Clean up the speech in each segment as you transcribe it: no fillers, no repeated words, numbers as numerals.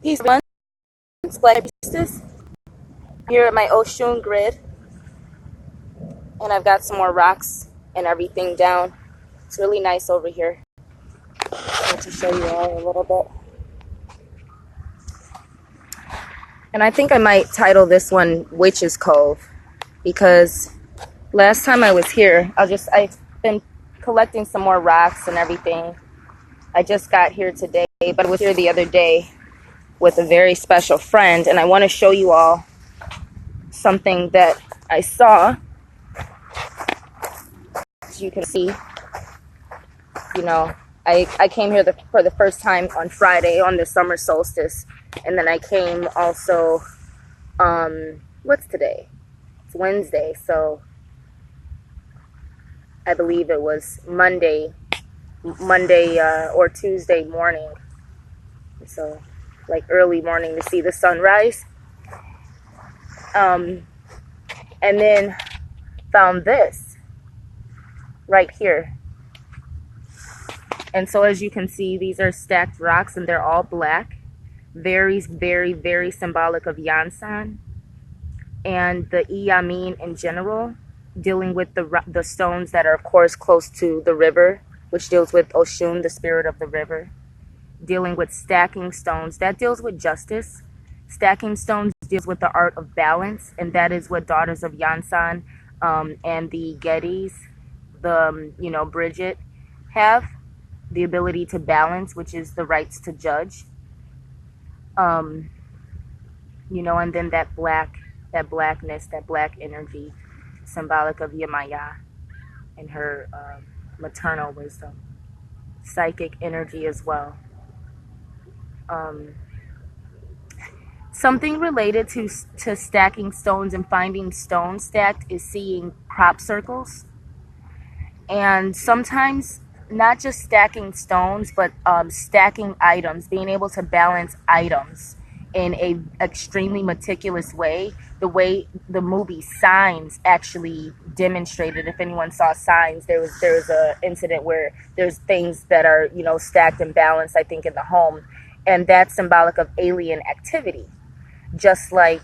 Peace ones, Black Priestess. Here at my Oshun grid, and I've got some more rocks and everything down. It's really nice over here. I want to show you all a little bit. And I think I might title this one Witches Cove, because last time I was here, I've been collecting some more rocks and everything. I just got here today, but I was here the other day with a very special friend, and I want to show you all something that I saw. As you can see, you know, I came here for the first time on Friday on the summer solstice, and then I came also, what's today? It's Wednesday, so I believe it was Monday or Tuesday morning, so like early morning to see the sunrise. And then found this right here. And so as you can see, these are stacked rocks and they're all black. Very, very, very symbolic of Yansan and the Iyamin in general, dealing with the stones that are of course close to the river, which deals with Oshun, the spirit of the river. Dealing with stacking stones, that deals with justice. Stacking stones deals with the art of balance, and that is what daughters of Yansan and the Gettys, Bridget, have the ability to balance, which is the rights to judge. And then that blackness, that black energy, symbolic of Yemaya and her maternal wisdom, psychic energy as well. Something related to stacking stones and finding stones stacked is seeing crop circles. And sometimes not just stacking stones, but stacking items, being able to balance items in a extremely meticulous way. The way the movie Signs actually demonstrated, if anyone saw Signs, there was a incident where there's things that are, stacked and balanced, I think, in the home. And that's symbolic of alien activity, just like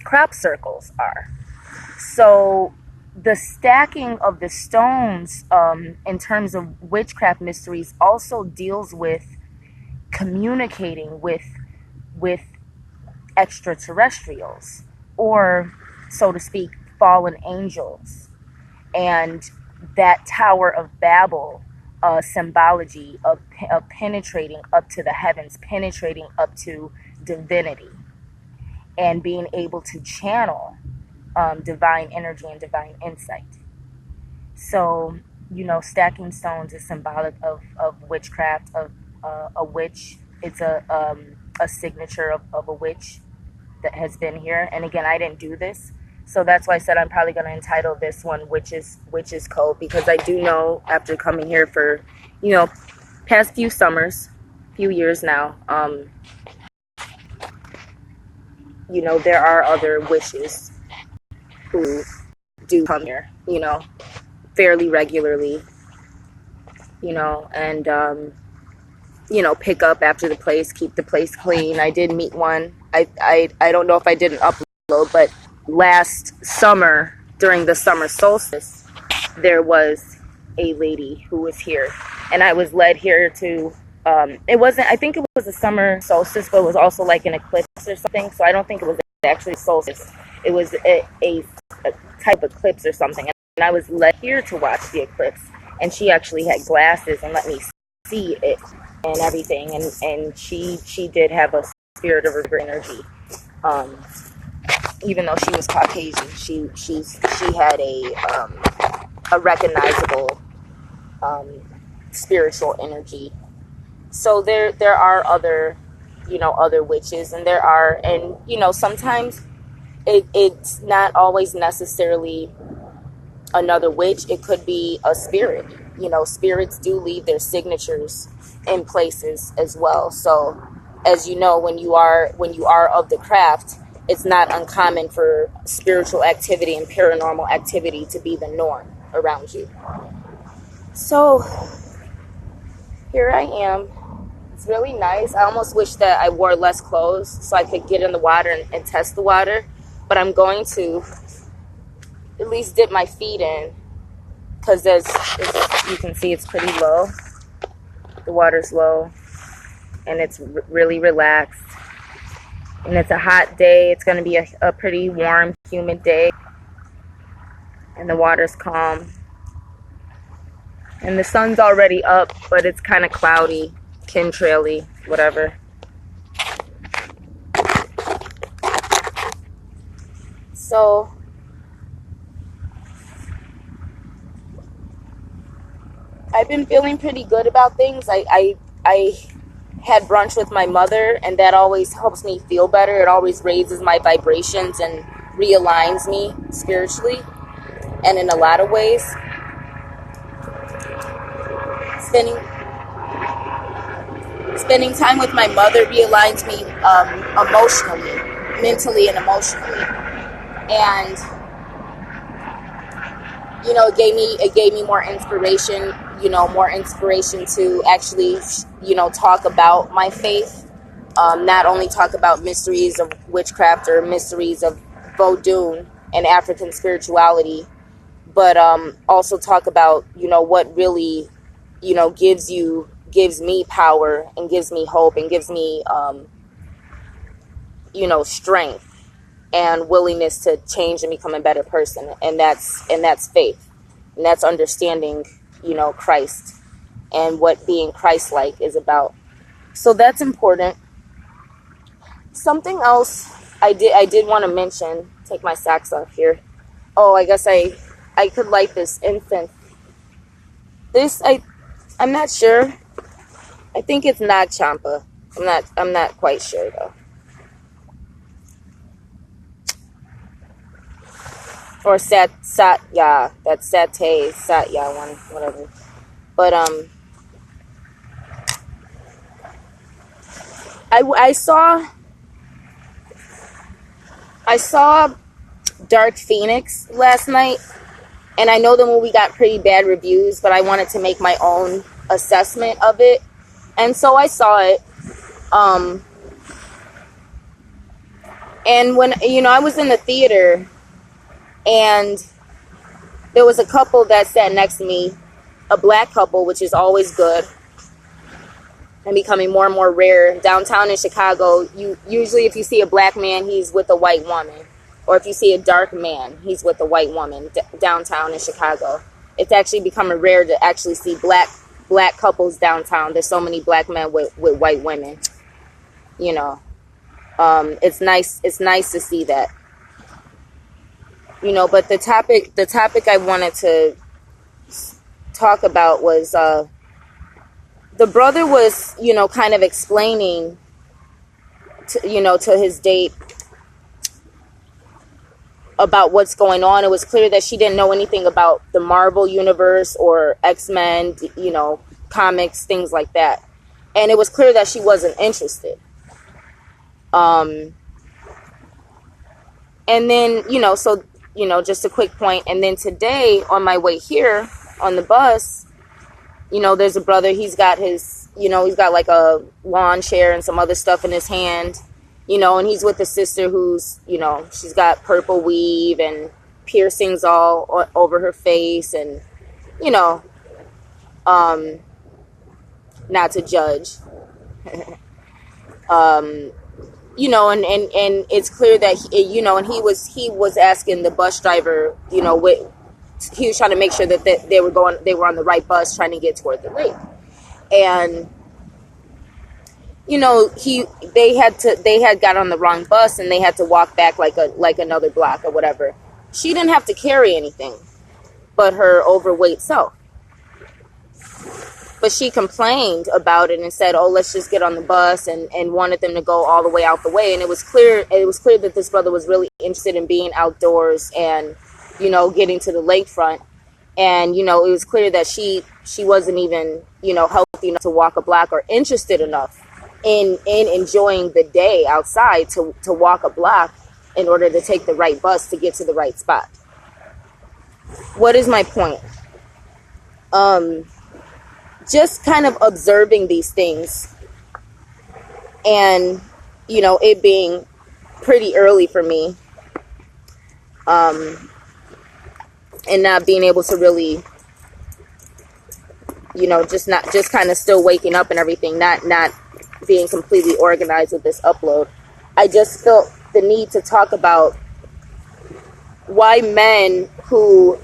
crop circles are. So the stacking of the stones in terms of witchcraft mysteries also deals with communicating with extraterrestrials, or so to speak, fallen angels, and that Tower of Babel symbology of penetrating up to the heavens, penetrating up to divinity, and being able to channel divine energy and divine insight. So, stacking stones is symbolic of witchcraft, of a witch. It's a signature of a witch that has been here. And again, I didn't do this, so that's why I said I'm probably going to entitle this one Witches Cove, because I do know, after coming here for, past few years now, there are other witches who do come here, fairly regularly, and, pick up after the place, keep the place clean. I did meet one. I don't know if I did an upload, but last summer, during the summer solstice, there was a lady who was here, and I was led here to, I think it was a summer solstice, but it was also like an eclipse or something, so I don't think it was actually solstice. It was a type of eclipse or something, and I was led here to watch the eclipse, and she actually had glasses and let me see it and everything, and she did have a spirit of river energy. Even though she was Caucasian, she had a recognizable spiritual energy. So there are other witches, and sometimes it's not always necessarily another witch. It could be a spirit. Spirits do leave their signatures in places as well. So, as you know, when you are of the craft, it's not uncommon for spiritual activity and paranormal activity to be the norm around you. So here I am. It's really nice. I almost wish that I wore less clothes so I could get in the water and test the water. But I'm going to at least dip my feet in because you can see it's pretty low. The water's low and it's really relaxed. And it's a hot day. It's going to be a pretty warm, humid day. And the water's calm. And the sun's already up, but it's kind of cloudy, chemtraily, whatever. So, I've been feeling pretty good about things. I had brunch with my mother, and that always helps me feel better. It always raises my vibrations and realigns me spiritually, and in a lot of ways. Spending time with my mother realigns me emotionally, mentally and emotionally. And it gave me more inspiration, more inspiration to actually, talk about my faith. Not only talk about mysteries of witchcraft or mysteries of voodoo and African spirituality, but also talk about, what really, gives me power and gives me hope and gives me, strength and willingness to change and become a better person. And that's faith. And that's understanding, Christ and what being Christ-like is about. So that's important. Something else I did want to mention, take my socks off here. Oh, I guess I could light this incense. I'm not sure. I think it's Nag Champa. I'm not quite sure though. Or Satya, that's Satya one, whatever. But I saw Dark Phoenix last night, and I know the movie got pretty bad reviews, but I wanted to make my own assessment of it, and so I saw it. And when I was in the theater. And there was a couple that sat next to me, a black couple, which is always good and becoming more and more rare. Downtown in Chicago, usually if you see a black man, he's with a white woman. Or if you see a dark man, he's with a white woman downtown in Chicago. It's actually becoming rare to actually see black couples downtown. There's so many black men with white women. It's nice to see that. But the topic I wanted to talk about was, the brother was, kind of explaining to his date about what's going on. It was clear that she didn't know anything about the Marvel universe or X-Men, comics, things like that. And it was clear that she wasn't interested. And then, so, just a quick point. And then today on my way here on the bus, there's a brother, he's got his, he's got like a lawn chair and some other stuff in his hand, and he's with a sister who's, she's got purple weave and piercings all over her face and, not to judge, and it's clear that, and he was asking the bus driver, he was trying to make sure that they were on the right bus trying to get toward the lake. And, they had got on the wrong bus and they had to walk back like another block or whatever. She didn't have to carry anything but her overweight self. But she complained about it and said, oh, let's just get on the bus, and wanted them to go all the way out the way. And it was clear that this brother was really interested in being outdoors and, getting to the lakefront. And, it was clear that she wasn't even, healthy enough to walk a block or interested enough in enjoying the day outside to walk a block in order to take the right bus to get to the right spot. What is my point? Just kind of observing these things And, you know, it being pretty early for me, and not being able to really, you know, just kind of still waking up and everything, not being completely organized with this upload. I just felt the need to talk about why men who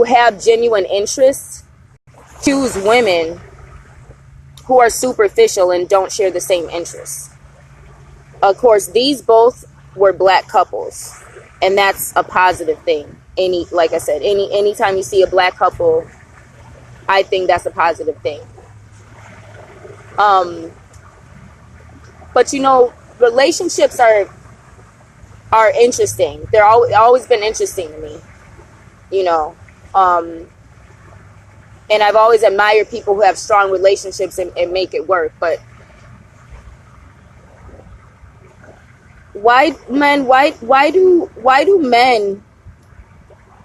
have genuine interests choose women who are superficial and don't share the same interests. Of course, these both were black couples, and that's a positive thing. Like I said, anytime you see a black couple, I think that's a positive thing. But you know, relationships are interesting. They're always been interesting to me. You know, and I've always admired people who have strong relationships and make it work. But why do men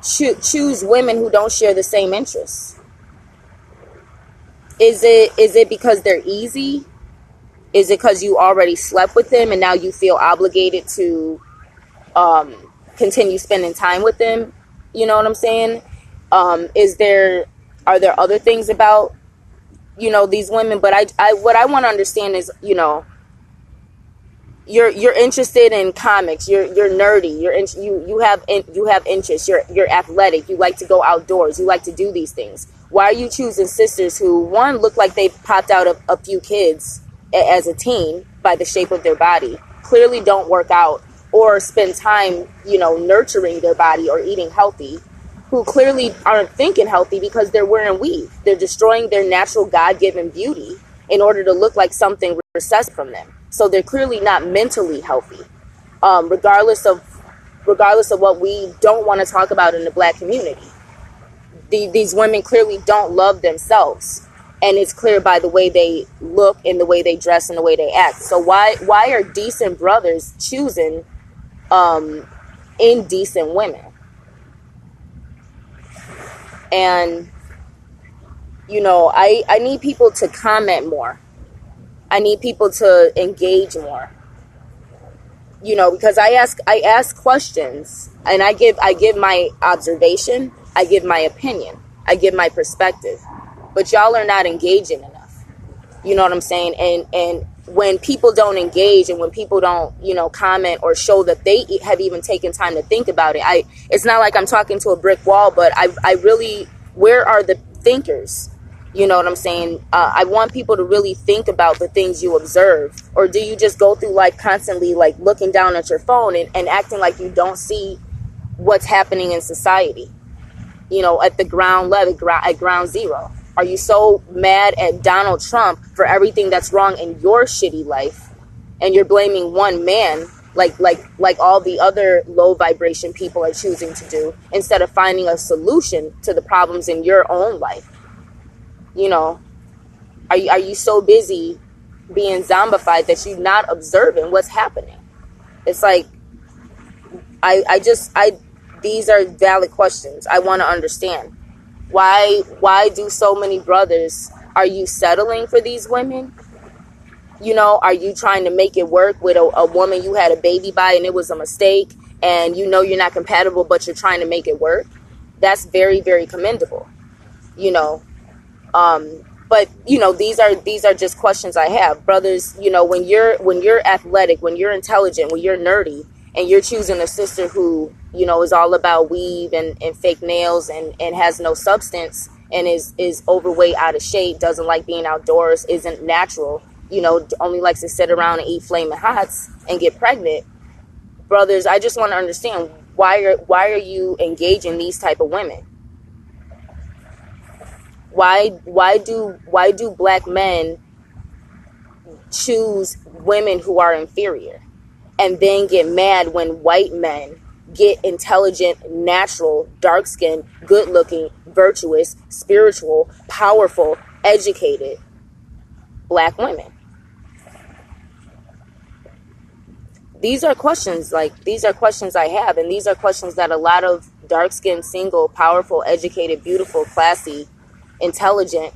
choose women who don't share the same interests? Is it because they're easy? Is it because you already slept with them and now you feel obligated to continue spending time with them? You know what I'm saying? Are there other things about, you know, these women? But what I want to understand is, you know, you're interested in comics, you're nerdy, you have interests, you're athletic, you like to go outdoors, you like to do these things. Why are you choosing sisters who, one, look like they popped out of a few kids as a teen by the shape of their body, clearly don't work out or spend time, you know, nurturing their body or eating healthy, who clearly aren't thinking healthy because they're wearing weave, they're destroying their natural God-given beauty in order to look like something recessed from them. So they're clearly not mentally healthy, regardless of what we don't want to talk about in the black community. These women clearly don't love themselves, and it's clear by the way they look and the way they dress and the way they act. So why are decent brothers choosing indecent women? And, you know, I need people to comment more. I need people to engage more, you know, because I ask questions, and I give my observation, I give my opinion, I give my perspective, but y'all are not engaging enough. You know what I'm saying? And when people don't engage, and when people don't, you know, comment or show that they have even taken time to think about it, it's not like I'm talking to a brick wall, but I really, where are the thinkers? You know what I'm saying? I want people to really think about the things you observe. Or do you just go through life constantly, like, looking down at your phone and acting like you don't see what's happening in society? You know, at the ground level, at ground zero. Are you so mad at Donald Trump for everything that's wrong in your shitty life, and you're blaming one man, like all the other low vibration people are choosing to do, instead of finding a solution to the problems in your own life? You know, are you so busy being zombified that you're not observing what's happening? It's like, these are valid questions. I want to understand why do so many brothers, are you settling for these women? You know, are you trying to make it work with a woman you had a baby by and it was a mistake, and you know you're not compatible, but you're trying to make it work? That's very, very commendable, you know. But you know, these are just questions I have. Brothers, you know, when you're athletic, when you're intelligent, when you're nerdy, and you're choosing a sister who, you know, is all about weave and fake nails and has no substance, and is overweight, out of shape, doesn't like being outdoors, isn't natural, you know, only likes to sit around and eat flaming hots and get pregnant. Brothers, I just want to understand, why are you engaging these type of women? Why do black men choose women who are inferior, and then get mad when white men get intelligent, natural, dark-skinned, good-looking, virtuous, spiritual, powerful, educated black women? These are questions I have, and these are questions that a lot of dark-skinned, single, powerful, educated, beautiful, classy, intelligent,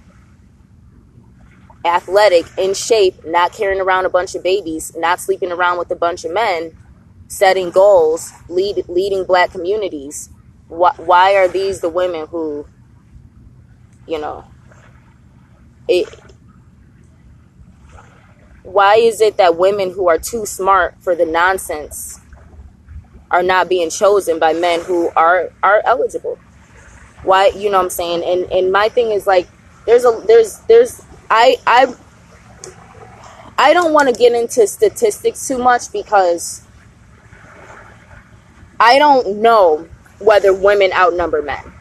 athletic, in shape, not carrying around a bunch of babies, not sleeping around with a bunch of men, setting goals, leading black communities. Why are these the women who, you know, why is it that women who are too smart for the nonsense are not being chosen by men who are eligible? Why, you know what I'm saying? And my thing is like, I don't want to get into statistics too much because I don't know whether women outnumber men.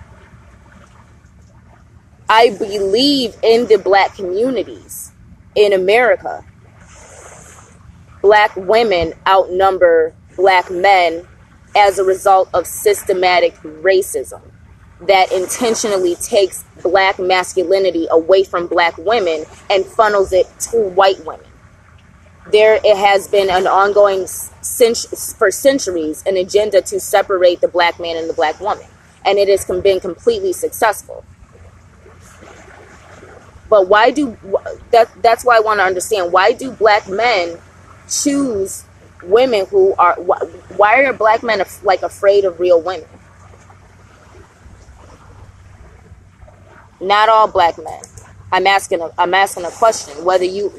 I believe in the black communities in America, black women outnumber black men as a result of systematic racism that intentionally takes black masculinity away from black women and funnels it to white women. It has been an ongoing, for centuries, an agenda to separate the black man and the black woman. And it has been completely successful. But that's why I want to understand, why do black men choose women who are, why are black men like afraid of real women? Not all black men. I'm asking a question, whether you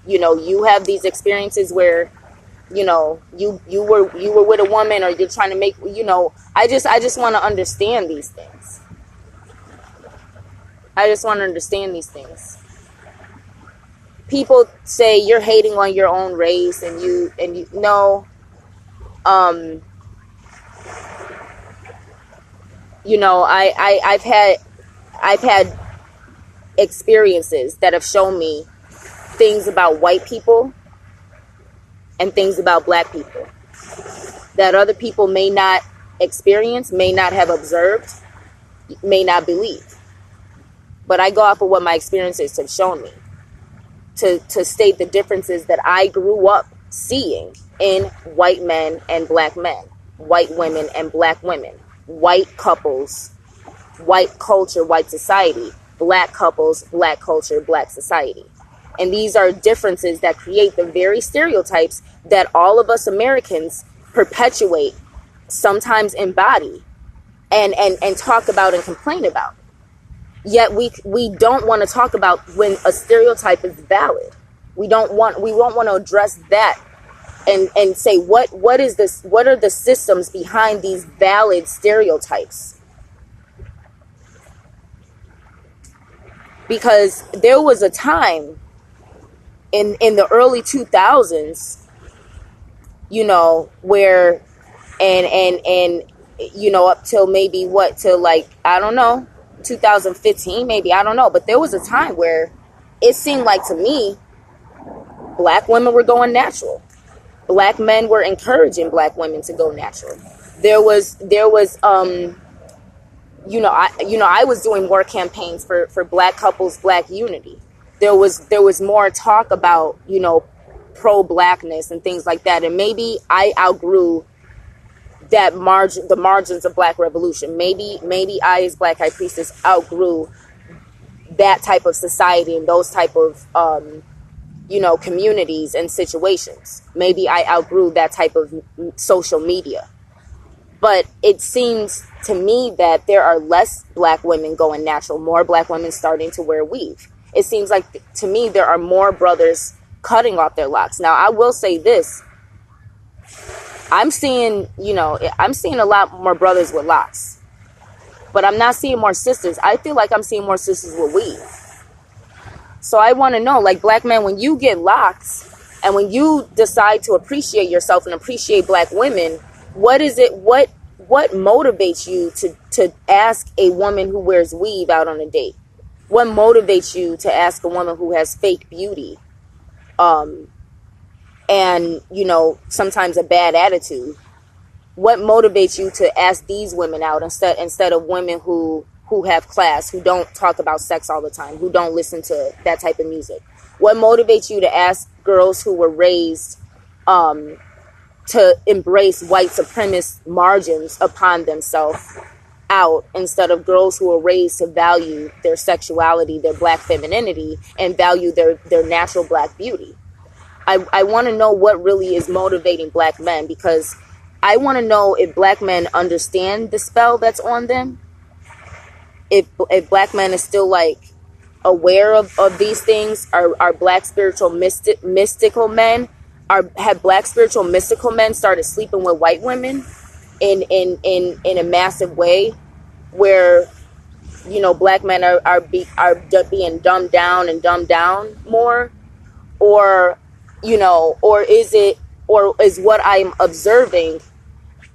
know, you have these experiences where, you know, you were with a woman, or you're trying to make, you know, I just want to understand these things. I just want to understand these things. People say you're hating on your own race, and you know, you know, I've had experiences that have shown me things about white people and things about black people that other people may not experience, may not have observed, may not believe. But I go off of what my experiences have shown me to state the differences that I grew up seeing in white men and black men, white women and black women, white couples, white culture, white society, black couples, black culture, black society. And these are differences that create the very stereotypes that all of us Americans perpetuate, sometimes embody, and talk about and complain about. Yet we don't want to talk about when a stereotype is valid. We won't want to address that and say what is this, what are the systems behind these valid stereotypes? Because there was a time in the early 2000s, you know, where and you know, up till maybe till like, I don't know, 2015 maybe, I don't know, but there was a time where it seemed like to me black women were going natural. Black men were encouraging black women to go natural. There was I was doing more campaigns for black couples, black unity. There was more talk about, you know, pro-blackness and things like that. And maybe I outgrew the margins of black revolution. Maybe I, as Black High Priestess, outgrew that type of society and those type of, communities and situations. Maybe I outgrew that type of social media. But it seems to me that there are less black women going natural, more black women starting to wear weave. It seems like, to me, there are more brothers cutting off their locks. Now, I will say this. I'm seeing a lot more brothers with locks. But I'm not seeing more sisters. I feel like I'm seeing more sisters with weave. So I want to know, like, black men, when you get locks and when you decide to appreciate yourself and appreciate black women, what is it, what motivates you to ask a woman who wears weave out on a date? What motivates you to ask a woman who has fake beauty and, you know, sometimes a bad attitude? What motivates you to ask these women out instead of women who have class, who don't talk about sex all the time, who don't listen to that type of music? What motivates you to ask girls who were raised to embrace white supremacist margins upon themselves out instead of girls who are raised to value their sexuality, their black femininity, and value their natural black beauty. I want to know what really is motivating black men, because I want to know if black men understand the spell that's on them. If black men are still like aware of these things, are black spiritual mystical men, have black spiritual mystical men started sleeping with white women in a massive way, where black men are being dumbed down and dumbed down more, or is what I'm observing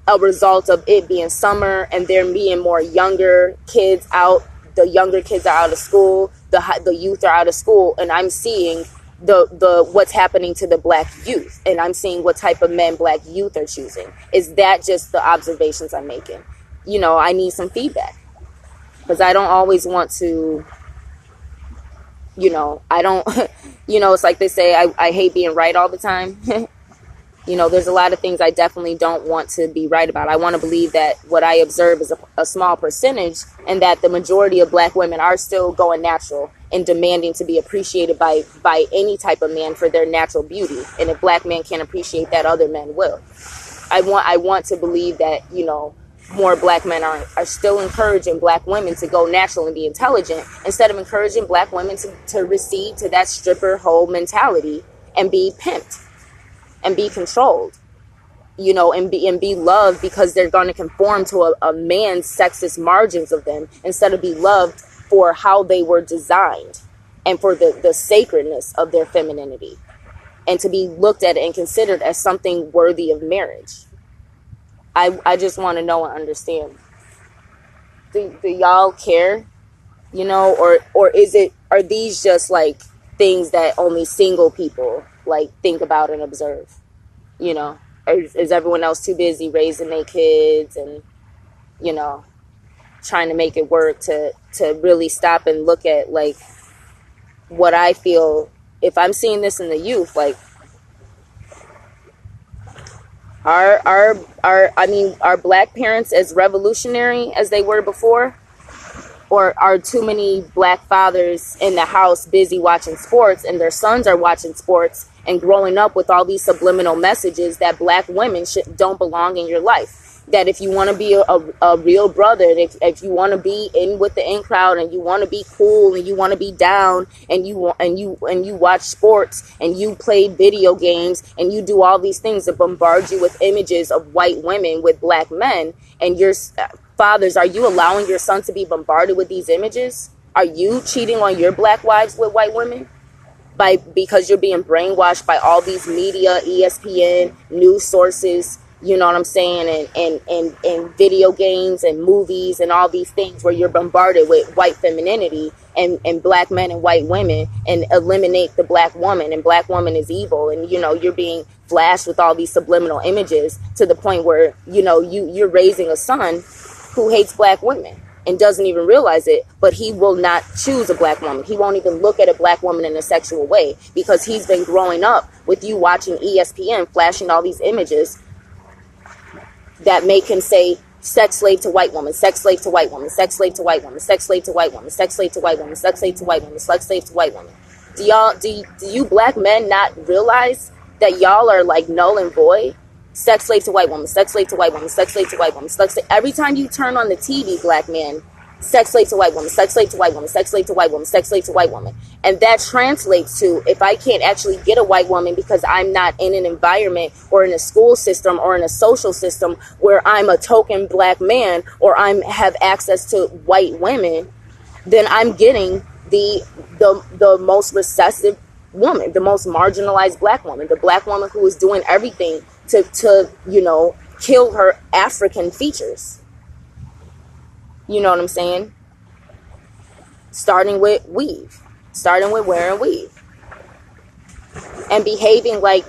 a result of it being summer and there being more younger kids out? The younger kids are out of school, the youth are out of school, and I'm seeing the what's happening to the black youth, and I'm seeing what type of men black youth are choosing. Is that just the observations I'm making? I need some feedback, because I don't always want to, I don't, it's like they say, I hate being right all the time. There's a lot of things I definitely don't want to be right about. I want to believe that what I observe is a small percentage, and that the majority of black women are still going natural and demanding to be appreciated by any type of man for their natural beauty. And if black men can't appreciate that, other men will. I want to believe that, more black men are still encouraging black women to go natural and be intelligent, instead of encouraging black women to recede to that stripper hoe mentality and be pimped and be controlled, and be loved because they're going to conform to a man's sexist margins of them, instead of be loved for how they were designed and for the sacredness of their femininity, and to be looked at and considered as something worthy of marriage. I just want to know and understand. Do y'all care? Or are these just like things that only single people like think about and observe? Is everyone else too busy raising their kids and trying to make it work to really stop and look at like what I feel? If I'm seeing this in the youth, like are black parents as revolutionary as they were before? Or are too many black fathers in the house busy watching sports, and their sons are watching sports and growing up with all these subliminal messages that black women don't belong in your life? That if you want to be a real brother, if you want to be in with the in crowd, and you want to be cool, and you want to be down, and you watch sports, and you play video games, and you do all these things that bombard you with images of white women with black men, and your fathers, are you allowing your son to be bombarded with these images? Are you cheating on your black wives with white women? Because you're being brainwashed by all these media, ESPN, news sources, you know what I'm saying, and video games and movies and all these things, where you're bombarded with white femininity and black men and white women, and eliminate the black woman, and black woman is evil, and you're being flashed with all these subliminal images, to the point where you're raising a son who hates black women and doesn't even realize it, but he will not choose a black woman. He won't even look at a black woman in a sexual way, because he's been growing up with you watching ESPN flashing all these images that make him say sex slave to white woman, sex slave to white woman, sex slave to white woman, sex slave to white woman, sex slave to white woman, sex slave to white woman, sex slave to white woman. Do you black men not realize that y'all are like null and void? Sex slave to white woman, sex slave to white woman, sex slave to white woman, sex slave. Every time you turn on the TV, black man, sex slave to white woman, sex slave to white woman, sex slave to white woman, sex slave to white woman. And that translates to, if I can't actually get a white woman because I'm not in an environment or in a school system or in a social system where I'm a token black man, or have access to white women, then I'm getting the most recessive woman, the most marginalized black woman, the black woman who is doing everything to kill her African features. You know what I'm saying? Starting with weave. Starting with wearing weave. And behaving like,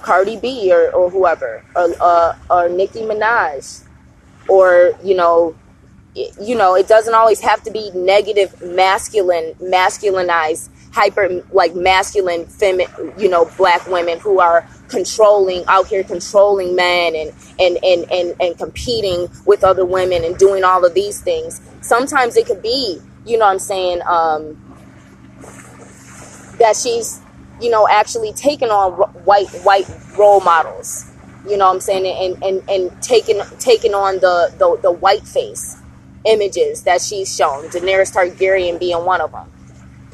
Cardi B or whoever. Or Nicki Minaj. Or, it doesn't always have to be negative, masculinized, hyper, like masculine, black women who are out here controlling men and competing with other women and doing all of these things. Sometimes it could be, you know what I'm saying, that she's, you know, actually taking on white role models, you know what I'm saying, and taking on the white face images that she's shown, Daenerys Targaryen being one of them.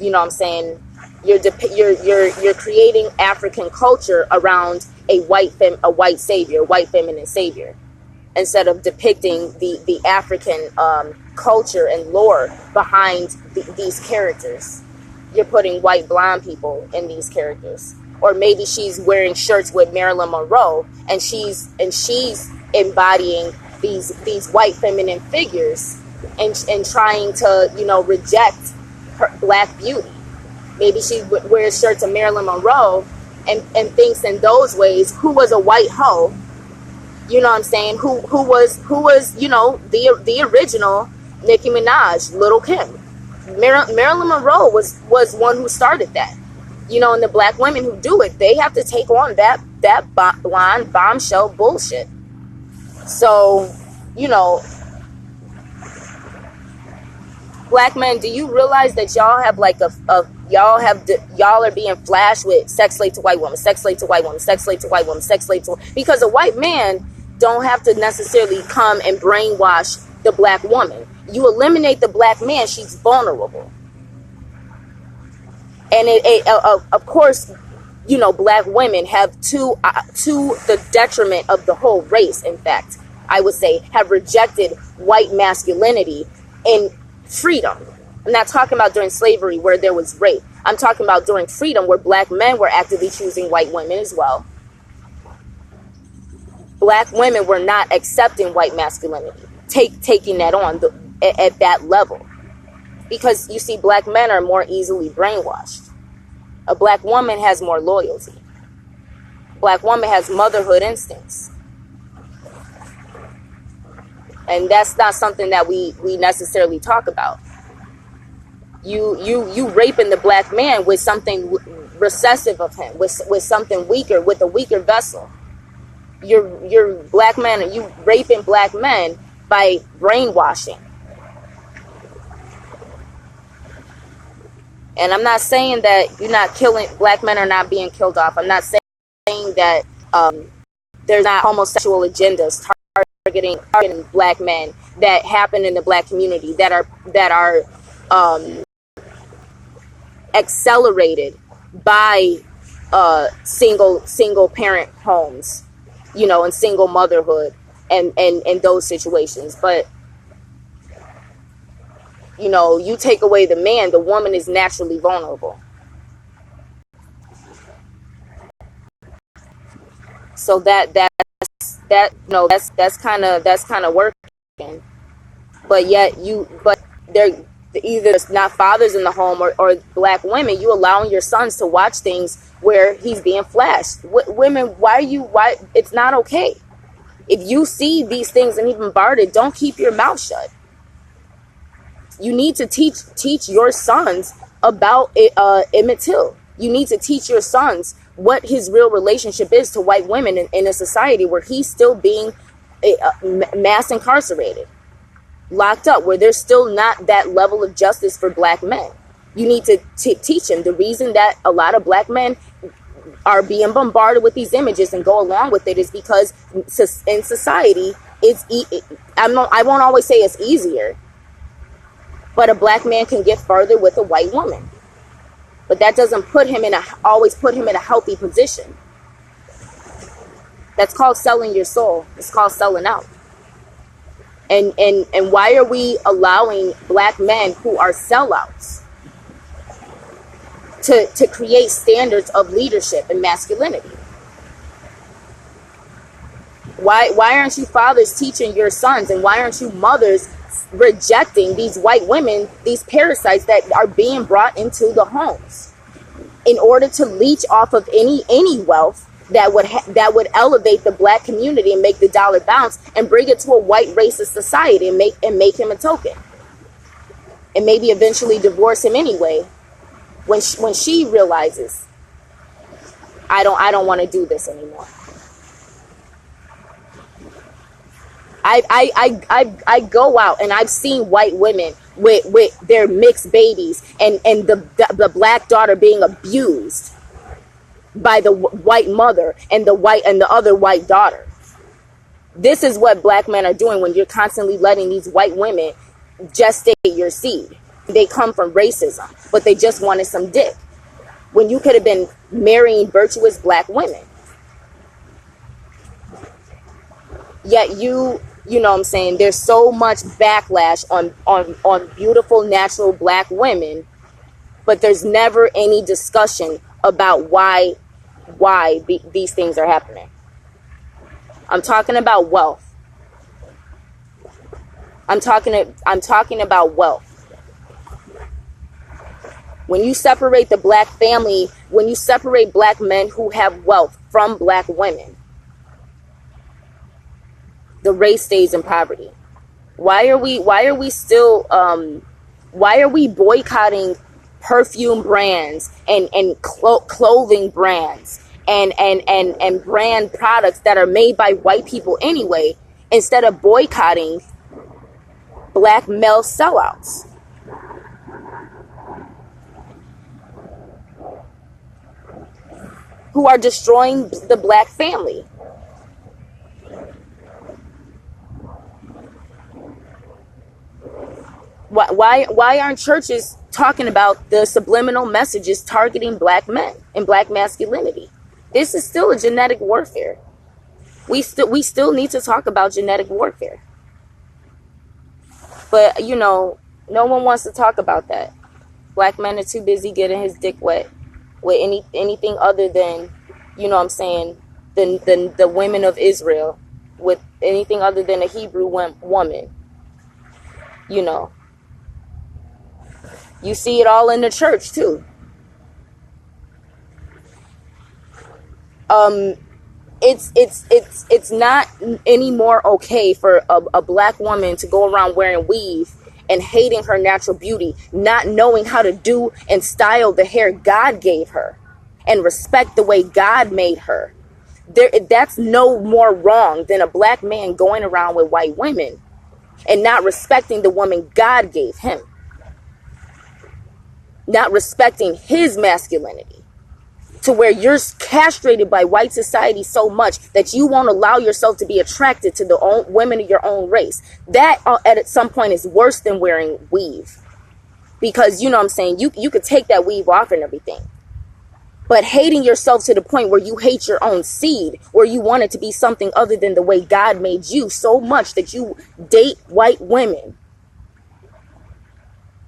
You know what I'm saying? You're creating African culture around a white savior, white feminine savior, instead of depicting the African culture and lore behind these characters. You're putting white blonde people in these characters. Or maybe she's wearing shirts with Marilyn Monroe, and she's embodying these white feminine figures and trying to, you know, reject her black beauty. Maybe she wears shirts of Marilyn Monroe and thinks in those ways, who was a white hoe, you know what I'm saying, who was, you know, the original Nicki Minaj, Little Kim. Marilyn Monroe was one who started that, you know, and the black women who do it, they have to take on that blonde bombshell bullshit. So, you know, black men, do you realize that y'all have like y'all are being flashed with sex slave to white woman, sex slave to white woman, sex slave to white woman, sex slave to, because a white man don't have to necessarily come and brainwash the black woman. You eliminate the black man, she's vulnerable. And of course, you know, black women have to the detriment of the whole race, in fact, I would say, have rejected white masculinity and freedom. I'm not talking about during slavery where there was rape. I'm talking about during freedom where black men were actively choosing white women as well. Black women were not accepting white masculinity, taking that on at that level. Because, you see, black men are more easily brainwashed. A black woman has more loyalty. Black woman has motherhood instincts. And that's not something that we necessarily talk about. You raping the black man with something recessive of him, with something weaker, with a weaker vessel. You're black men, you raping black men by brainwashing. And I'm not saying that you're not killing, black men are not being killed off. I'm not saying that there's not homosexual agendas targeting black men that happen in the black community that are accelerated by single parent homes, you know, and single motherhood and those situations. But you know, you take away the man, the woman is naturally vulnerable. So that's kind of working. But yet they're either not fathers in the home or black women, you allowing your sons to watch things where he's being flashed. Women, why it's not okay. If you see these things and even bombarded, don't keep your mouth shut. You need to teach your sons about Emmett Till. You need to teach your sons what his real relationship is to white women in a society where he's still being mass incarcerated, locked up, where there's still not that level of justice for black men. You need to teach him the reason that a lot of black men are being bombarded with these images and go along with it is because in society, I won't always say it's easier, but a black man can get further with a white woman. But that doesn't always put him in a healthy position. That's called selling your soul. It's called selling out. And why are we allowing black men who are sellouts to create standards of leadership and masculinity? Why aren't you fathers teaching your sons, and why aren't you mothers rejecting these white women, these parasites that are being brought into the homes in order to leech off of any wealth that would elevate the black community and make the dollar bounce and bring it to a white racist society and make him a token, and maybe eventually divorce him anyway when she realizes I don't want to do this anymore. I go out and I've seen white women with their mixed babies, and the black daughter being abused by the white mother and the other white daughter. This is what black men are doing when you're constantly letting these white women gestate your seed. They come from racism, but they just wanted some dick when you could have been marrying virtuous black women. Yet you know what I'm saying, there's so much backlash on beautiful natural black women, but there's never any discussion about why these things are happening. I'm talking about wealth. I'm talking about wealth. When you separate the black family, when you separate black men who have wealth from black women, the race stays in poverty. Why are we still why are we boycotting perfume brands and clothing brands and brand products that are made by white people anyway, instead of boycotting black male sellouts? Who are destroying the black family. Why aren't churches talking about the subliminal messages targeting black men and black masculinity? This is still a genetic warfare. We still need to talk about genetic warfare. But, you know, no one wants to talk about that. Black men are too busy getting his dick wet with anything other than, you know what I'm saying, than the women of Israel, with anything other than a Hebrew woman. You know. You see it all in the church too. It's not anymore okay for a black woman to go around wearing weave and hating her natural beauty, not knowing how to do and style the hair God gave her and respect the way God made her. That's no more wrong than a black man going around with white women and not respecting the woman God gave him, not respecting his masculinity, to where you're castrated by white society so much that you won't allow yourself to be attracted to the women of your own race. That at some point is worse than wearing weave, because, you know what I'm saying, you could take that weave off and everything, but hating yourself to the point where you hate your own seed, where you want it to be something other than the way God made you so much that you date white women.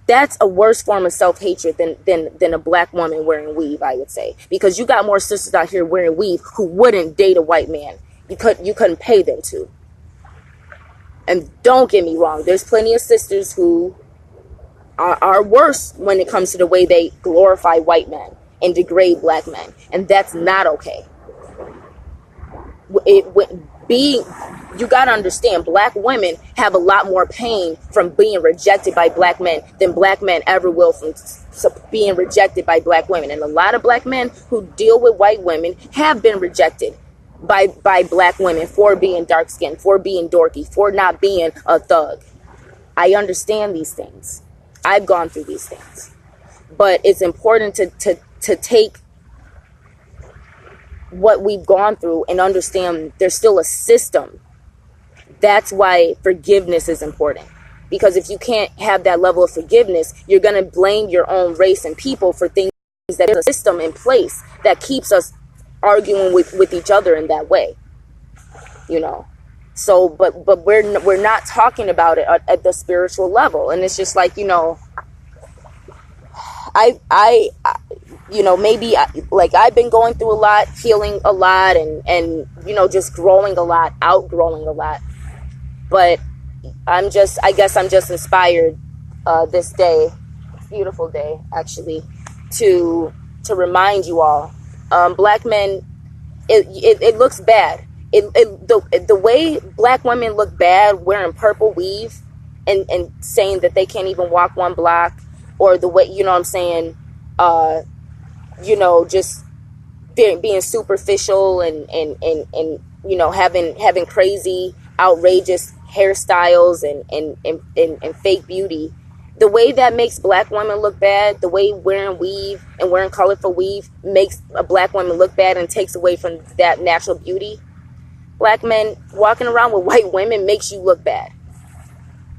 That's a worse form of self-hatred than a black woman wearing weave, I would say. Because you got more sisters out here wearing weave who wouldn't date a white man because you couldn't pay them to. And don't get me wrong, there's plenty of sisters who are worse when it comes to the way they glorify white men and degrade black men. And that's not okay. You got to understand, black women have a lot more pain from being rejected by black men than black men ever will from being rejected by black women. And a lot of black men who deal with white women have been rejected by black women for being dark skinned, for being dorky, for not being a thug. I understand these things. I've gone through these things. But it's important to take what we've gone through and understand there's still a system. That's why forgiveness is important. Because if you can't have that level of forgiveness, you're going to blame your own race and people for things that there's a system in place that keeps us arguing with each other in that way. You know. So, but we're not talking about it at the spiritual level. And it's just like, you know, I you know, maybe like I've been going through a lot, healing a lot, and you know, just growing a lot, outgrowing a lot. But I guess I'm just inspired this day, beautiful day actually, to remind you all, black men, it looks bad. The way black women look bad wearing purple weave and saying that they can't even walk one block, or the way, you know what I'm saying, you know, just being superficial and you know, having crazy, outrageous hairstyles and fake beauty. The way that makes black women look bad, the way wearing weave and wearing colorful weave makes a black woman look bad and takes away from that natural beauty. Black men walking around with white women makes you look bad.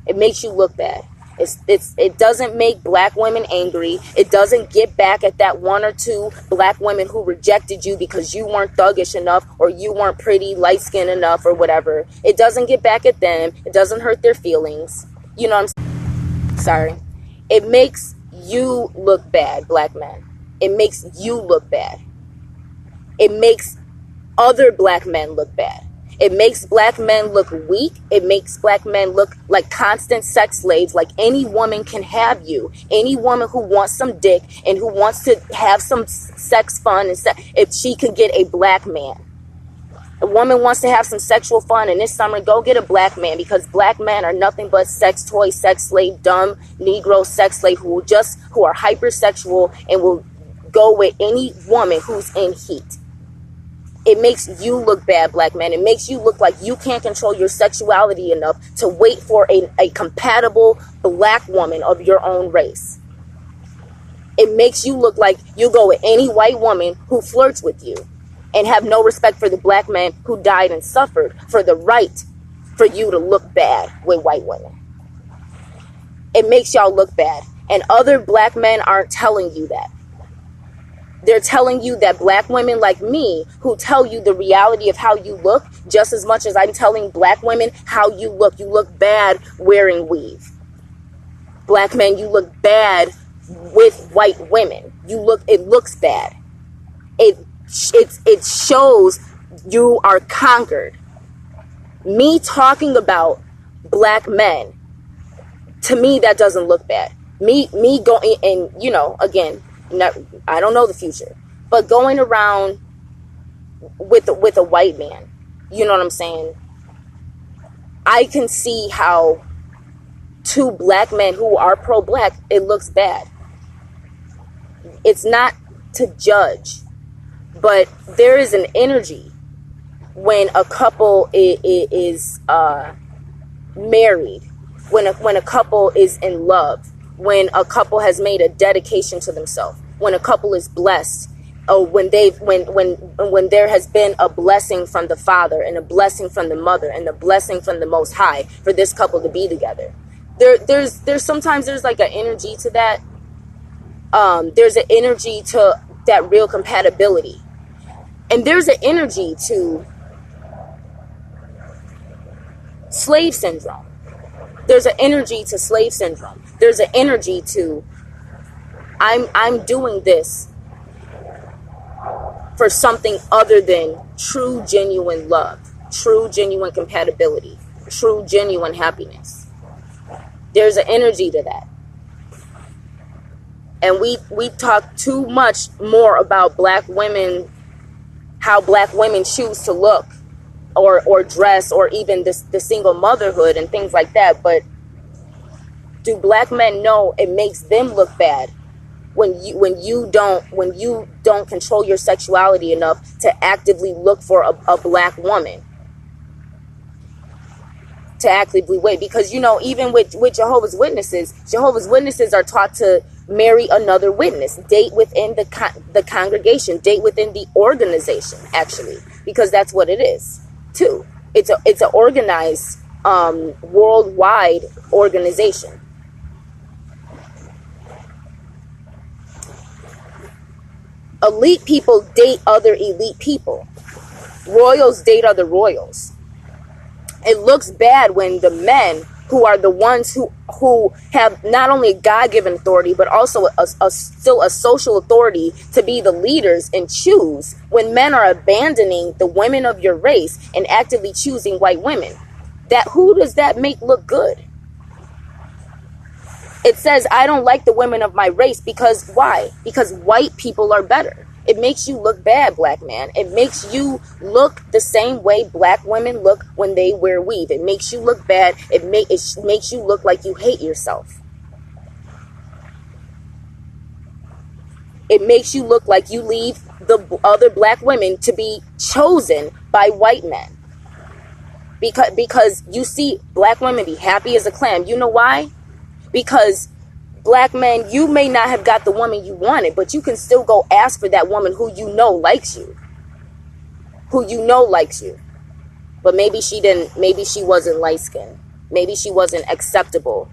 It makes you look bad. It doesn't make black women angry. It doesn't get back at that one or two black women who rejected you because you weren't thuggish enough or you weren't pretty, light-skinned enough or whatever. It doesn't get back at them. It doesn't hurt their feelings. You know what I'm saying? Sorry. It makes you look bad, black men. It makes you look bad. It makes other black men look bad. It makes black men look weak. It makes black men look like constant sex slaves, like any woman can have you. Any woman who wants some dick and who wants to have some sex fun, and if she could get a black man. A woman wants to have some sexual fun, and this summer, go get a black man, because black men are nothing but sex toy, sex slave, dumb Negro sex slave who are hypersexual and will go with any woman who's in heat. It makes you look bad, black man. It makes you look like you can't control your sexuality enough to wait for a compatible black woman of your own race. It makes you look like you go with any white woman who flirts with you and have no respect for the black man who died and suffered for the right for you to look bad with white women. It makes y'all look bad. And other black men aren't telling you that. They're telling you that black women like me, who tell you the reality of how you look, just as much as I'm telling black women how you look. You look bad wearing weave. Black men, you look bad with white women. It looks bad. It shows you are conquered. Me talking about black men, to me, that doesn't look bad. Me going, and you know, again, I don't know the future, but going around with a white man, you know what I'm saying? I can see how two black men who are pro-black, it looks bad. It's not to judge, but there is an energy when a couple is married, when a couple is in love, when a couple has made a dedication to themselves, when a couple is blessed, or when there has been a blessing from the Father and a blessing from the Mother and a blessing from the Most High for this couple to be together. There's sometimes there's like an energy to that. There's an energy to that real compatibility, and there's an energy to slave syndrome. There's an energy to slave syndrome. There's an energy to I'm doing this for something other than true, genuine love, true, genuine compatibility, true, genuine happiness. There's an energy to that. And we talk too much more about black women, how black women choose to look or dress, or even the single motherhood and things like that. But do black men know it makes them look bad when you don't control your sexuality enough to actively look for a black woman, to actively wait? Because, you know, even with Jehovah's Witnesses are taught to marry another witness, date within the congregation, date within the organization, actually, because that's what it is too. It's an organized worldwide organization. Elite people date other elite people. Royals date other royals. It looks bad when the men who are the ones who have not only God-given authority, but also still a social authority to be the leaders and choose, when men are abandoning the women of your race and actively choosing white women. Who does that make look good? It says, I don't like the women of my race because why? Because white people are better. It makes you look bad, black man. It makes you look the same way black women look when they wear weave. It makes you look bad. It makes you look like you hate yourself. It makes you look like you leave the other black women to be chosen by white men. Because you see black women be happy as a clam. You know why? Because black men, you may not have got the woman you wanted, but you can still go ask for that woman who you know likes you. Who you know likes you. But maybe she wasn't light-skinned. Maybe she wasn't acceptable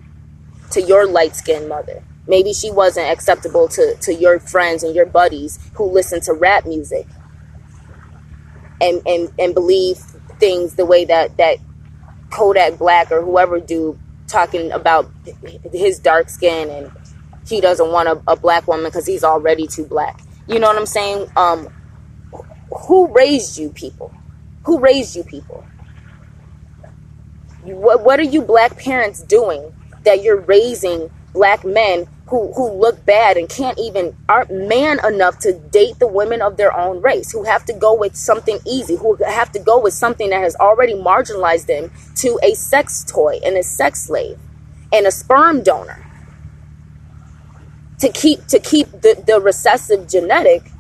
to your light-skinned mother. Maybe she wasn't acceptable to your friends and your buddies who listen to rap music and believe things the way that Kodak Black or whoever do, talking about his dark skin and he doesn't want a black woman because he's already too black. You know what I'm saying? Who raised you people? Who raised you people? What are you black parents doing that you're raising black men who look bad and aren't man enough to date the women of their own race, who have to go with something easy, who have to go with something that has already marginalized them to a sex toy and a sex slave and a sperm donor to keep the recessive genetic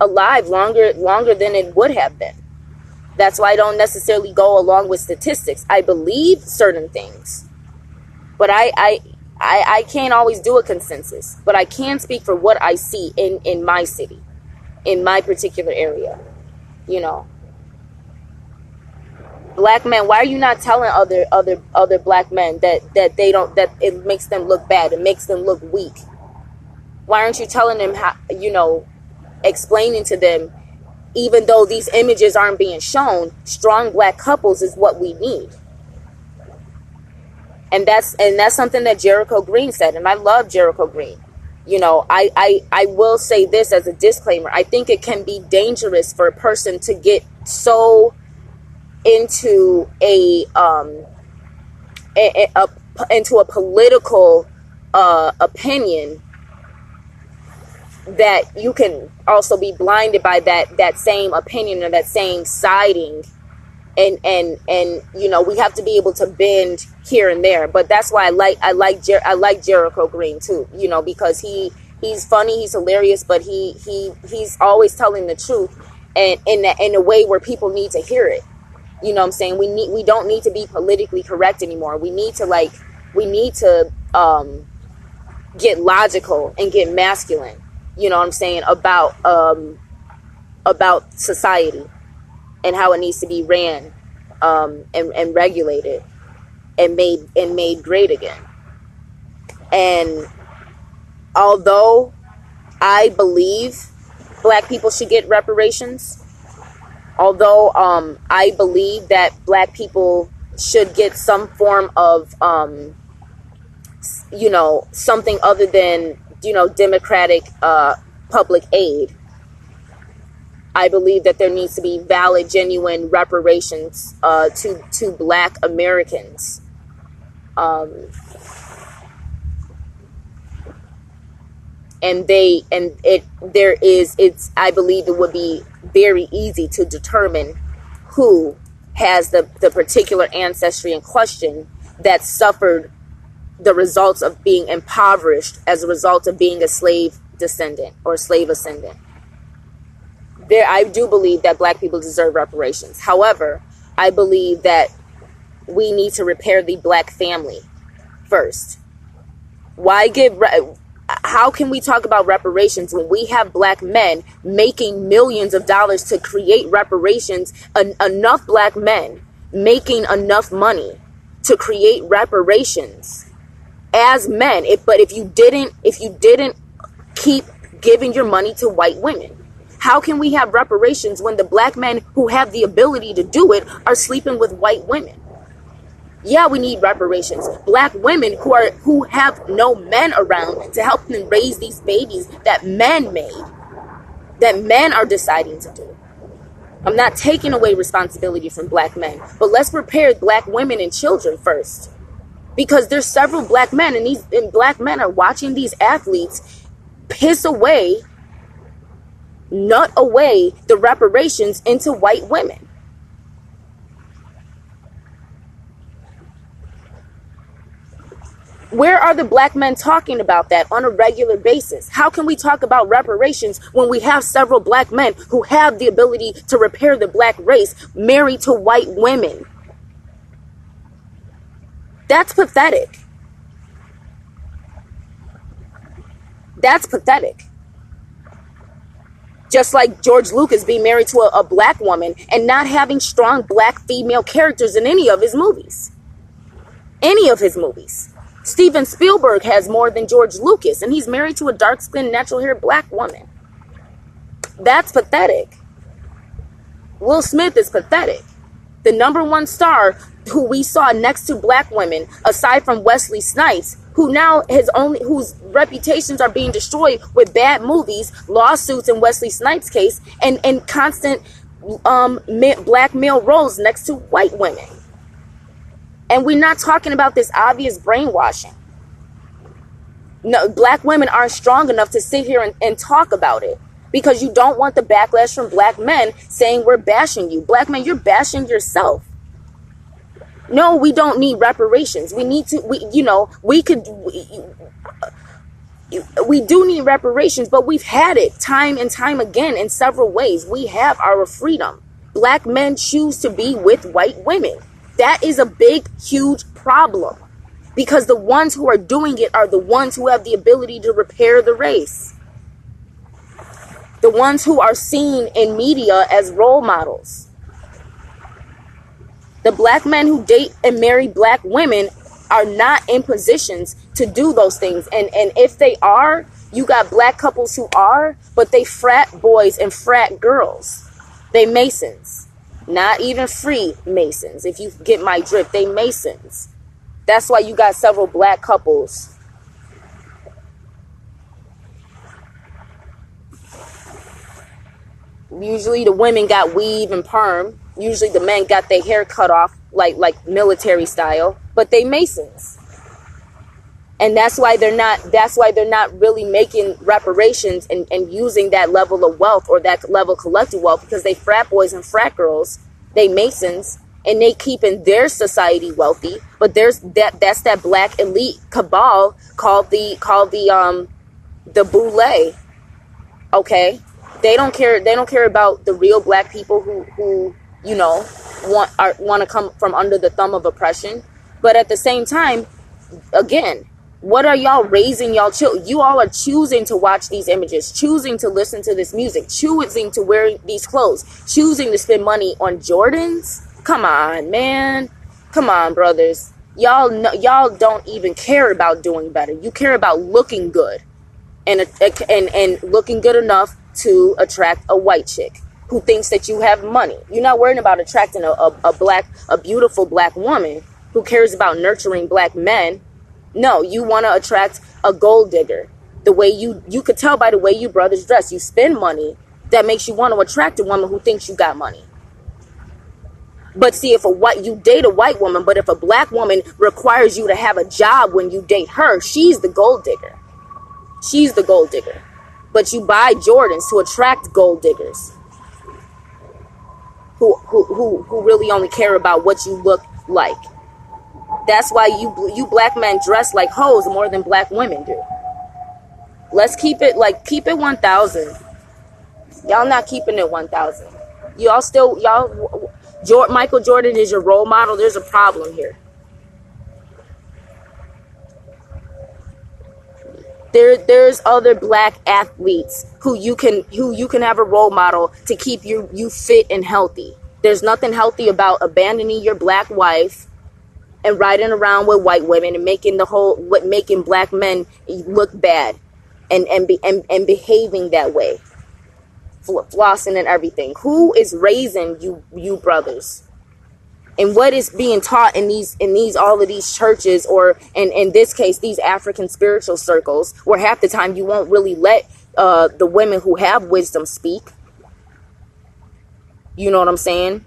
alive longer than it would have been. That's why I don't necessarily go along with statistics. I believe certain things, but I can't always do a consensus, but I can speak for what I see in my city, in my particular area. You know, black men, why are you not telling other black men that it makes them look bad, it makes them look weak? Why aren't you telling them how, explaining to them, even though these images aren't being shown, strong black couples is what we need? And that's something that Jericho Green said, and I love Jericho Green. I will say this as a disclaimer. I think it can be dangerous for a person to get so into into a political opinion that you can also be blinded by that same opinion or that same siding. And we have to be able to bend here and there. But that's why I like Jericho Green too, because he's funny, he's hilarious, but he's always telling the truth, and in a way where people need to hear it. You know what I'm saying? We don't need to be politically correct anymore. We need to get logical and get masculine. You know what I'm saying, about society and how it needs to be ran, and regulated and made great again. And although I believe black people should get reparations, although I believe that black people should get some form of something other than democratic public aid, I believe that there needs to be valid, genuine reparations to black Americans. I believe it would be very easy to determine who has the particular ancestry in question that suffered the results of being impoverished as a result of being a slave descendant or slave ascendant. I do believe that black people deserve reparations. However, I believe that we need to repair the black family first. How can we talk about reparations when we have black men making millions of dollars to create reparations, enough black men making enough money to create reparations as men? But if you didn't keep giving your money to white women, how can we have reparations when the black men who have the ability to do it are sleeping with white women? Yeah, we need reparations. Black women who have no men around to help them raise these babies that men made, that men are deciding to do. I'm not taking away responsibility from black men, but let's prepare black women and children first. Because there's several black men, and black men are watching these athletes nut away the reparations into white women. Where are the black men talking about that on a regular basis? How can we talk about reparations when we have several black men who have the ability to repair the black race married to white women? That's pathetic. That's pathetic. Just like George Lucas being married to a black woman and not having strong black female characters in any of his movies. Any of his movies. Steven Spielberg has more than George Lucas, and he's married to a dark-skinned, natural-haired black woman. That's pathetic. Will Smith is pathetic. The #1 star who we saw next to black women, aside from Wesley Snipes, who now whose reputations are being destroyed with bad movies, lawsuits in Wesley Snipes' case, and constant black male roles next to white women. And we're not talking about this obvious brainwashing. No, black women aren't strong enough to sit here and talk about it because you don't want the backlash from black men saying we're bashing you. Black men, you're bashing yourself. No, we don't need reparations. We need to, we do need reparations, but we've had it time and time again in several ways. We have our freedom. Black men choose to be with white women. That is a big, huge problem because the ones who are doing it are the ones who have the ability to repair the race. The ones who are seen in media as role models. The black men who date and marry black women are not in positions to do those things. And if they are, you got black couples who are, but they frat boys and frat girls. They Masons. Not even free Masons, if you get my drift. They Masons. That's why you got several black couples. Usually the women got weave and perm. Usually the men got their hair cut off like military style. But they Masons. And that's why they're not really making reparations and using that level of wealth or that level of collective wealth because they frat boys and frat girls, they Masons, and they keeping their society wealthy. But that's that black elite cabal called the boule. Okay? They don't care about the real black people who want to come from under the thumb of oppression. But at the same time, again, what are y'all raising y'all children? You all are choosing to watch these images, choosing to listen to this music, choosing to wear these clothes, choosing to spend money on Jordans. Come on, man. Come on, brothers. Y'all don't even care about doing better. You care about looking good and looking good enough to attract a white chick who thinks that you have money. You're not worrying about attracting a beautiful black woman who cares about nurturing black men. No, you want to attract a gold digger. The way you could tell by the way you brothers dress. You spend money that makes you want to attract a woman who thinks you got money. But see, you date a white woman, but if a black woman requires you to have a job when you date her, she's the gold digger. She's the gold digger. But you buy Jordans to attract gold diggers who really only care about what you look like. That's why you black men dress like hoes more than black women do. Let's keep it 1,000. Y'all not keeping it 1,000. Michael Jordan is your role model. There's a problem here. There's other black athletes who you can have a role model to keep you fit and healthy. There's nothing healthy about abandoning your black wife and riding around with white women and making black men look bad and behaving that way, flossing and everything. Who is raising you brothers? And what is being taught in all of these churches, or in this case, these African spiritual circles, where half the time you won't really let the women who have wisdom speak. You know what I'm saying?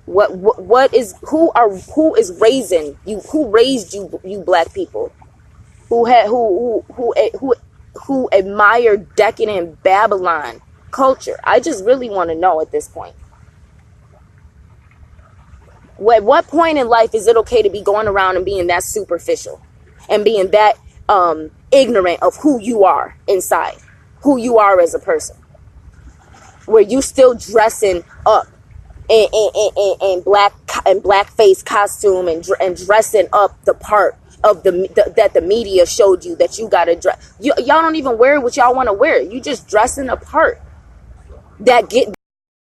Who is raising you? Who raised you black people? Who admire decadent Babylon culture? I just really want to know at this point. At what point in life is it okay to be going around and being that superficial and being that ignorant of who you are inside, who you are as a person, where you still dressing up in blackface costume and dressing up the part of that the media showed you that you gotta dress. Y'all don't even wear what y'all want to wear. You just dressing a part that keeps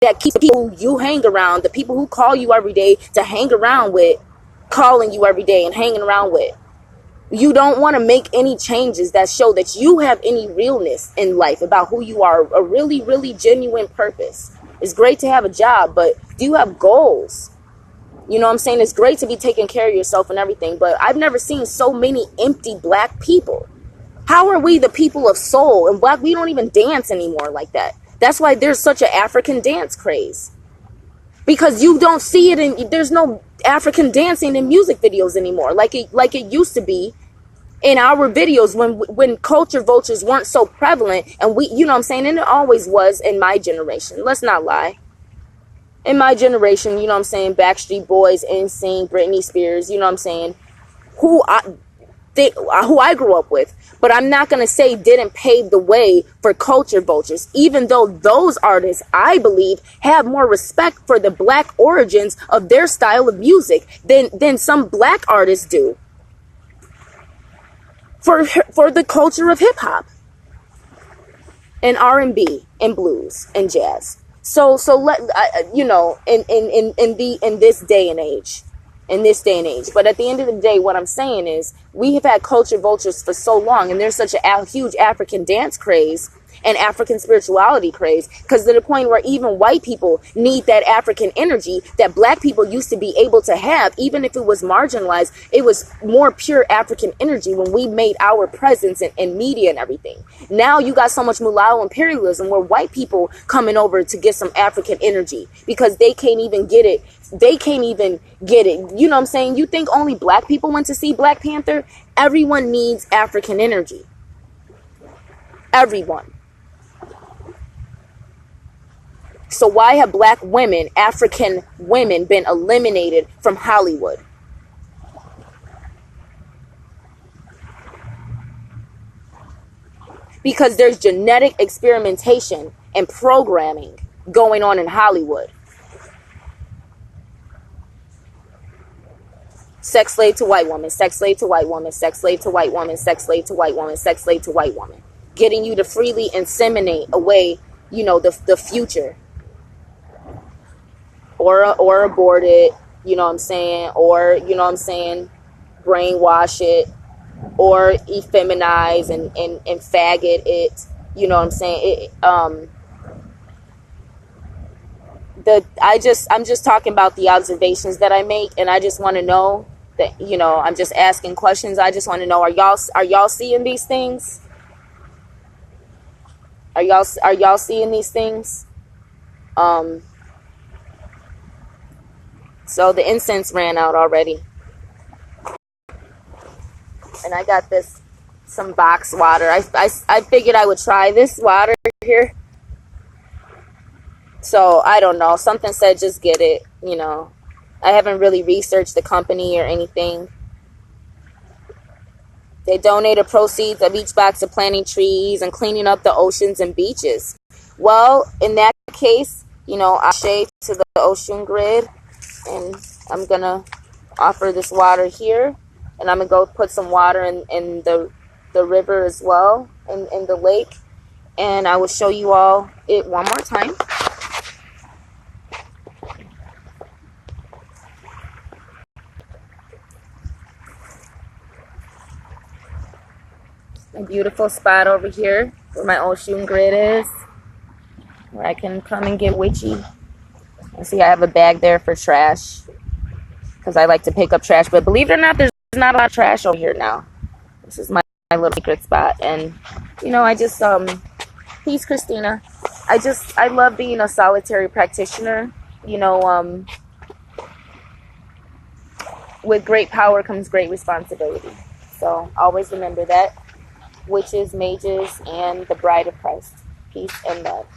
the people you hang around, the people who call you every day to hang around with, calling you every day and hanging around with. You don't want to make any changes that show that you have any realness in life about who you are, a really, really genuine purpose. It's great to have a job, but do you have goals? You know what I'm saying? It's great to be taking care of yourself and everything, but I've never seen so many empty black people. How are we the people of soul? And black, we don't even dance anymore like that. That's why there's such an African dance craze. Because you don't see it there's no African dancing in music videos anymore like it used to be in our videos when culture vultures weren't so prevalent, and we, you know what I'm saying, and it always was in my generation. Let's not lie. In my generation, you know what I'm saying, Backstreet Boys, NSYNC, Britney Spears, you know what I'm saying, who I grew up with, but I'm not going to say didn't pave the way for culture vultures, even though those artists, I believe, have more respect for the black origins of their style of music than some black artists do for the culture of hip hop and R&B and blues and jazz. So let you know, in this day and age. But at the end of the day, what I'm saying is we have had culture vultures for so long, and there's such a huge African dance craze and African spirituality craze, because to the point where even white people need that African energy that black people used to be able to have. Even if it was marginalized, it was more pure African energy when we made our presence in media and everything. Now you got so much mulatto imperialism where white people coming over to get some African energy because they can't even get it. You know what I'm saying? You think only black people went to see Black Panther? Everyone needs African energy. Everyone. So why have black women, African women, been eliminated from Hollywood? Because there's genetic experimentation and programming going on in Hollywood. Sex slave to white woman, sex slave to white woman, sex slave to white woman, sex slave to white woman, sex slave to white woman. Getting you to freely inseminate away, you know, the future. Or abort it, you know what I'm saying? Or, you know what I'm saying, brainwash it. Or effeminize and faggot it, you know what I'm saying? I'm just talking about the observations that I make, and I just want to know that, you know, I'm just asking questions. I just want to know, are y'all seeing these things? Are y'all seeing these things? So the incense ran out already. And I got some box water. I figured I would try this water here. So I don't know. Something said just get it, you know. I haven't really researched the company or anything. They donated proceeds of each box of planting trees and cleaning up the oceans and beaches. Well, in that case, you know, I shade to the ocean grid, and I'm going to offer this water here. And I'm going to go put some water in the river as well, in the lake. And I will show you all it one more time. A beautiful spot over here where my ocean grid is, where I can come and get witchy. And see, I have a bag there for trash, because I like to pick up trash. But believe it or not, there's not a lot of trash over here now. This is my little secret spot. And, you know, I just, peace, Christina. I love being a solitary practitioner. You know, with great power comes great responsibility. So always remember that. Witches, mages, and the bride of Christ. Peace and love.